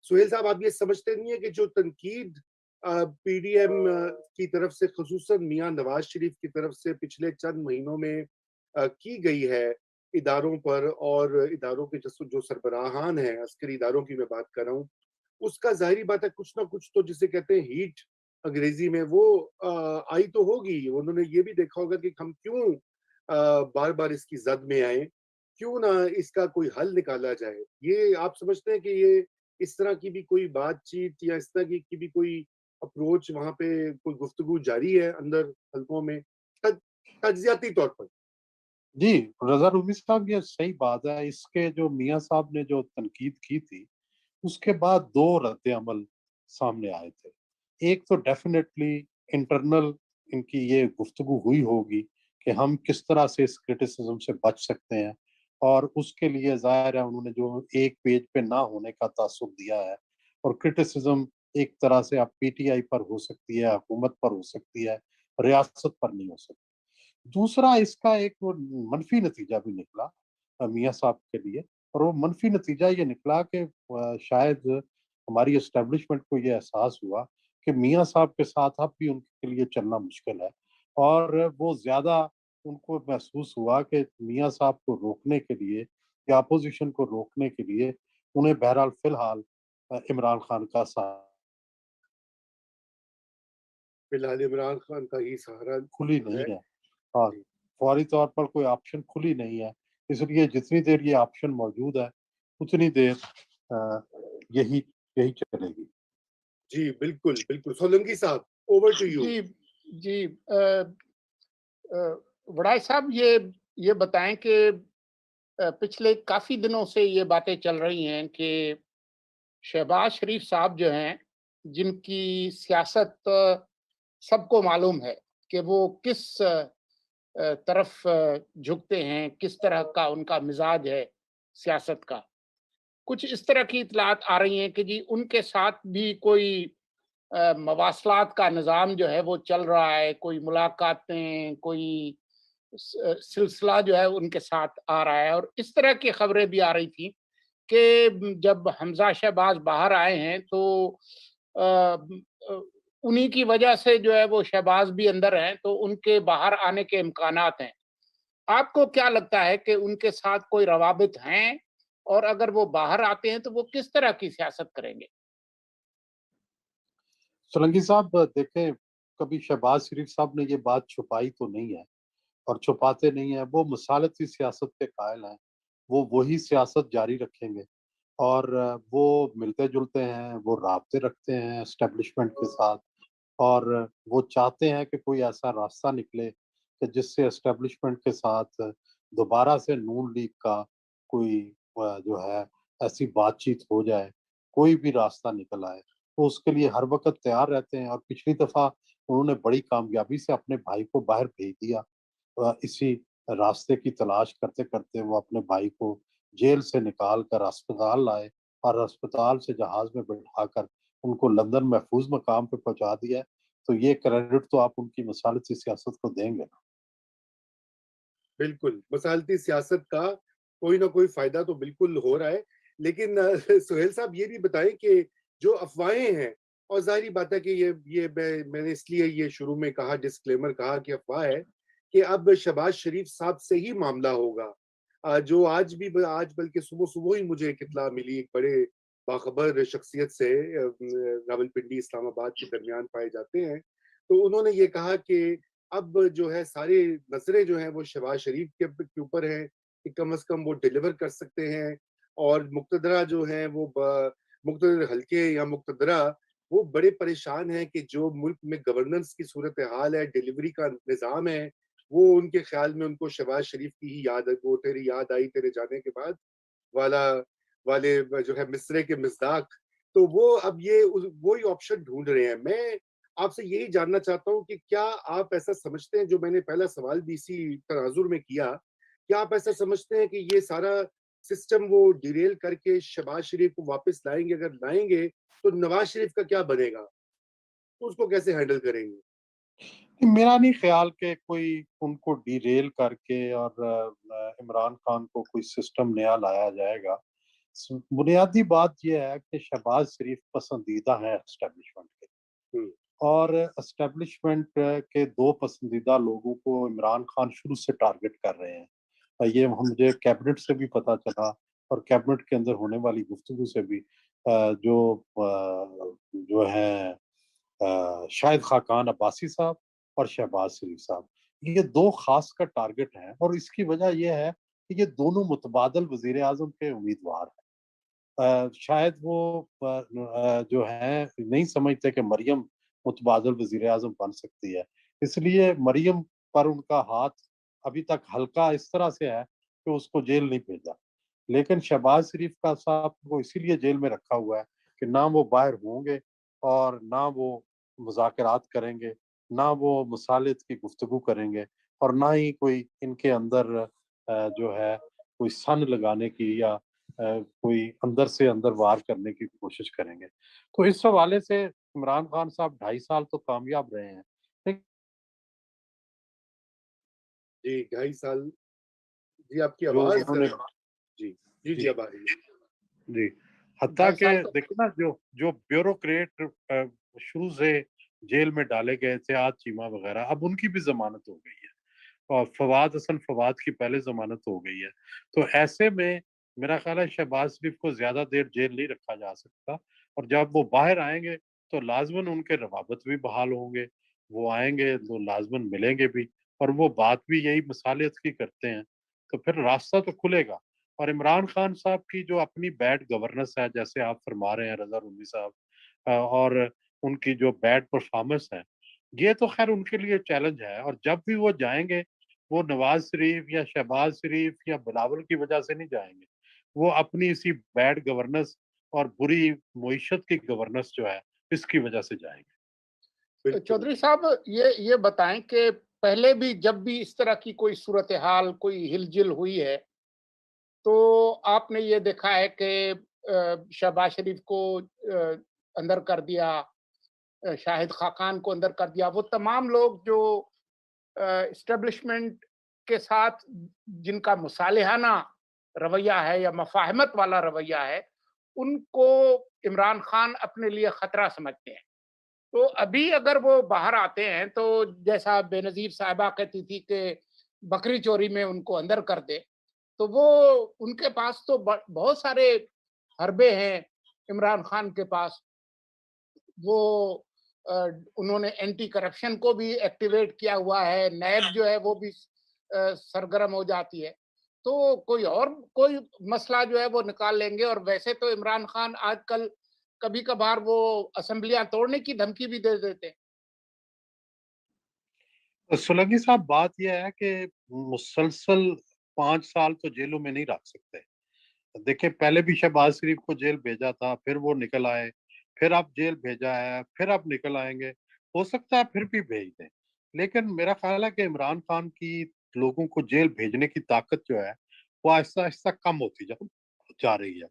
سہیل صاحب آپ یہ سمجھتے نہیں ہیں کہ جو تنقید پی ڈی ایم کی طرف سے خصوصاً میاں نواز شریف کی طرف سے پچھلے چند مہینوں میں کی گئی ہے اداروں پر اور اداروں کے جو سربراہان ہیں، عسکری اداروں کی میں بات کر رہا ہوں، اس کا ظاہری بات ہے کچھ نہ کچھ تو جسے کہتے ہیں ہیٹ انگریزی میں وہ آئی تو ہوگی. انہوں نے یہ بھی دیکھا ہوگا کہ ہم کیوں بار بار اس کی زد میں آئیں، کیوں نہ اس کا کوئی حل نکالا جائے. یہ آپ سمجھتے ہیں کہ یہ اس طرح کی بھی کوئی بات چیت یا اس طرح کی بھی کوئی اپروچ وہاں پہ کوئی گفتگو جاری ہے اندر حلقوں میں تجزیاتی طور پر؟ جی رضا رومی صاحب، یہ صحیح بات ہے. اس کے جو میاں صاحب نے جو تنقید کی تھی اس کے بعد دو رد عمل سامنے آئے تھے. ایک تو ڈیفینیٹلی انٹرنل ان کی یہ گفتگو ہوئی ہوگی کہ ہم کس طرح سے اس کرٹیسزم سے بچ سکتے ہیں، اور اس کے لیے ظاہر ہے انہوں نے جو ایک پیج پہ نہ ہونے کا تعصب دیا ہے. اور کرٹیسزم ایک طرح سے اب پی ٹی آئی پر ہو سکتی ہے، حکومت پر ہو سکتی ہے، ریاست پر نہیں ہو سکتی. دوسرا اس کا ایک وہ منفی نتیجہ بھی نکلا میاں صاحب کے لیے، اور وہ منفی نتیجہ یہ نکلا کہ شاید ہماری اسٹیبلشمنٹ کو یہ احساس ہوا کہ میاں صاحب کے ساتھ اب بھی ان کے لیے چلنا مشکل ہے. اور وہ زیادہ ان کو محسوس ہوا کہ میاں صاحب کو روکنے کے لیے یا اپوزیشن کو روکنے کے لیے انہیں بہرحال فی الحال عمران خان کا ساتھ فی الحال عمران خان کا ہی سہارا کھلی ہے. نہیں ہے، اور فوری طور پر کوئی آپشن کھلی نہیں ہے. اس لیے جتنی دیر یہ آپشن موجود ہے اتنی دیر یہی یہی چلے گی. جی بالکل بالکل. سولنگی صاحب اوور ٹو یو. جی جی وڑائے صاحب، یہ بتائیں کہ پچھلے کافی دنوں سے یہ باتیں چل رہی ہیں کہ شہباز شریف صاحب جو ہیں، جن کی سیاست سب کو معلوم ہے کہ وہ کس طرف جھکتے ہیں، کس طرح کا ان کا مزاج ہے سیاست کا، کچھ اس طرح کی اطلاعات آ رہی ہیں کہ جی ان کے ساتھ بھی کوئی مواصلات کا نظام جو ہے وہ چل رہا ہے، کوئی ملاقاتیں، کوئی سلسلہ جو ہے ان کے ساتھ آ رہا ہے. اور اس طرح کی خبریں بھی آ رہی تھیں کہ جب حمزہ شہباز باہر آئے ہیں تو انہی کی وجہ سے جو ہے وہ شہباز بھی اندر ہیں، تو ان کے باہر آنے کے امکانات ہیں. آپ کو کیا لگتا ہے کہ ان کے ساتھ کوئی روابط ہیں، اور اگر وہ باہر آتے ہیں تو وہ کس طرح کی سیاست کریں گے؟ سولنگی صاحب دیکھیں، کبھی شہباز شریف صاحب نے یہ بات چھپائی تو نہیں ہے اور چھپاتے نہیں ہیں. وہ مصالحتی سیاست کے قائل ہیں، وہ وہی سیاست جاری رکھیں گے. اور وہ ملتے جلتے ہیں، وہ رابطے رکھتے ہیں اسٹیبلشمنٹ کے ساتھ، اور وہ چاہتے ہیں کہ کوئی ایسا راستہ نکلے کہ جس سے اسٹیبلشمنٹ کے ساتھ دوبارہ سے نون لیگ کا کوئی جو ہے ایسی بات چیت ہو جائے، کوئی بھی راستہ نکل آئے. تو اس کے لیے ہر وقت تیار رہتے ہیں. اور پچھلی دفعہ انہوں نے بڑی کامیابی سے اپنے بھائی کو باہر بھیج دیا. اسی راستے کی تلاش کرتے کرتے وہ اپنے بھائی کو جیل سے نکال کر اسپتال لائے، اور اسپتال سے جہاز میں بٹھا کر ان کو لندن محفوظ مقام پہ پہنچا دیا. تو یہ کریڈٹ تو آپ ان کی مصالحتی سیاست کو دیں گے نا. بالکل، مصالحتی سیاست کا کوئی نہ کوئی فائدہ تو بالکل ہو رہا ہے. لیکن سہیل صاحب یہ بھی بتائیں کہ جو افواہیں ہیں، اور ظاہری بات ہے کہ یہ میں نے اس لیے یہ شروع میں کہا، ڈسکلیمر کہا کہ افواہ ہے کہ اب شہباز شریف صاحب سے ہی معاملہ ہوگا. جو آج بلکہ صبح صبح ہی مجھے ایک اطلاع ملی ایک بڑے باخبر شخصیت سے، راولپنڈی اسلام آباد کے درمیان پائے جاتے ہیں. تو انہوں نے یہ کہا کہ اب جو ہے سارے نظریں جو ہیں وہ شہباز شریف کے اوپر ہیں کہ کم از کم وہ ڈیلیور کر سکتے ہیں. اور مقتدرہ جو ہیں وہ مقتدر حلقے یا مقتدرہ وہ بڑے پریشان ہیں کہ جو ملک میں گورننس کی صورتحال ہے، ڈیلیوری کا نظام ہے، وہ ان کے خیال میں ان کو شہباز شریف کی ہی یاد ہے. وہ تیری یاد آئی تیرے جانے کے بعد والا والے جو ہے مصرے کے مصداق. تو وہ اب یہ وہی آپشن ڈھونڈ رہے ہیں. میں آپ سے یہی جاننا چاہتا ہوں کہ کیا آپ ایسا سمجھتے ہیں، جو میں نے پہلا سوال بھی اسی تناظر میں کیا، کیا آپ ایسا سمجھتے ہیں کہ یہ سارا سسٹم وہ ڈیریل کر کے شہباز شریف کو واپس لائیں گے؟ اگر لائیں گے تو نواز شریف کا کیا بنے گا؟ اس کو کیسے ہینڈل کریں گے؟ میرا نہیں خیال کہ کوئی ان کو ڈی ریل کر کے اور عمران خان کو کوئی سسٹم نیا لایا جائے گا. بنیادی بات یہ ہے کہ شہباز شریف پسندیدہ ہے اسٹیبلشمنٹ کے، ہوں، اور اسٹیبلشمنٹ کے دو پسندیدہ لوگوں کو عمران خان شروع سے ٹارگٹ کر رہے ہیں، اور یہ مجھے کیبنٹ سے بھی پتہ چلا، اور کیبنٹ کے اندر ہونے والی گفتگو سے بھی جو ہیں شاہد خاقان عباسی صاحب اور شہباز شریف صاحب، یہ دو خاص کا ٹارگٹ ہیں، اور اس کی وجہ یہ ہے کہ یہ دونوں متبادل وزیر اعظم کے امیدوار ہیں۔ شاید وہ جو ہیں نہیں سمجھتے کہ مریم متبادل وزیر اعظم بن سکتی ہے، اس لیے مریم پر ان کا ہاتھ ابھی تک ہلکا اس طرح سے ہے کہ اس کو جیل نہیں بھیجا، لیکن شہباز شریف کا صاحب کو اسی لیے جیل میں رکھا ہوا ہے کہ نہ وہ باہر ہوں گے، اور نہ وہ مذاکرات کریں گے، نہ وہ مصالحت کی گفتگو کریں گے، اور نہ ہی کوئی ان کے اندر جو ہے کوئی سن لگانے کی یا کوئی اندر سے اندر وار کرنے کی کوشش کریں گے۔ تو اس حوالے سے عمران خان صاحب 2.5 سال تو کامیاب رہے ہیں، لیکن جی 2.5 سال، جی آپ کی جو آواز انہوں نے جی جی جی جی اب آ رہی ہے۔ جی حتیٰ 2.5 کہ سال تو دیکھیں نا، جو بیوروکریٹ شروع سے جیل میں ڈالے گئے تھے، آج چیمہ وغیرہ، اب ان کی بھی ضمانت ہو گئی ہے، اور فواد حسن فواد کی پہلے ضمانت ہو گئی ہے۔ تو ایسے میں میرا خیال ہے شہباز شریف کو زیادہ دیر جیل نہیں رکھا جا سکتا، اور جب وہ باہر آئیں گے تو لازماً ان کے روابط بھی بحال ہوں گے، وہ آئیں گے تو لازماً ملیں گے بھی، اور وہ بات بھی یہی مصالحت کی کرتے ہیں، تو پھر راستہ تو کھلے گا۔ اور عمران خان صاحب کی جو اپنی بیڈ گورننس ہے، جیسے آپ فرما رہے ہیں رضا رومی صاحب، اور ان کی جو بیڈ پرفارمنس ہے، یہ تو خیر ان کے لیے چیلنج ہے، اور جب بھی وہ جائیں گے وہ نواز شریف یا شہباز شریف یا بلاول کی وجہ سے نہیں جائیں گے، وہ اپنی اسی بیڈ گورننس اور بری معیشت کی گورننس جو ہے اس کی وجہ سے جائیں گے۔ بالکل چودھری صاحب یہ بتائیں کہ پہلے بھی جب بھی اس طرح کی کوئی صورتحال، کوئی ہل جل ہوئی ہے، تو آپ نے یہ دیکھا ہے کہ شہباز شریف کو اندر کر دیا، شاہد خاقان کو اندر کر دیا، وہ تمام لوگ جو اسٹیبلشمنٹ کے ساتھ جن کا مصالحانہ رویہ ہے یا مفاہمت والا رویہ ہے، ان کو عمران خان اپنے لیے خطرہ سمجھتے ہیں۔ تو ابھی اگر وہ باہر آتے ہیں تو جیسا بے نظیر صاحبہ کہتی تھی کہ بکری چوری میں ان کو اندر کر دے، تو وہ ان کے پاس تو بہت سارے حربے ہیں عمران خان کے پاس، وہ انہوں نے اینٹی کرپشن کو بھی ایکٹیویٹ کیا ہوا ہے، نیب جو ہے وہ بھی سرگرم ہو جاتی ہے، تو کوئی مسئلہ جو ہے وہ نکال لیں گے۔ اور ویسے تو عمران خان آج کل کبھی کبھار وہ اسمبلیاں توڑنے کی دھمکی بھی دے دیتے۔ سلگی صاحب، بات یہ ہے کہ مسلسل 5 سال تو جیلوں میں نہیں رکھ سکتے۔ دیکھیں، پہلے بھی شہباز شریف کو جیل بھیجا تھا، پھر وہ نکل آئے، پھر اب جیل بھیجا ہے، پھر اب نکل آئیں گے، ہو سکتا ہے پھر بھی بھیج دیں، لیکن میرا خیال ہے کہ عمران خان کی لوگوں کو جیل بھیجنے کی طاقت جو ہے وہ آہستہ آہستہ کم ہوتی جا رہی ہے۔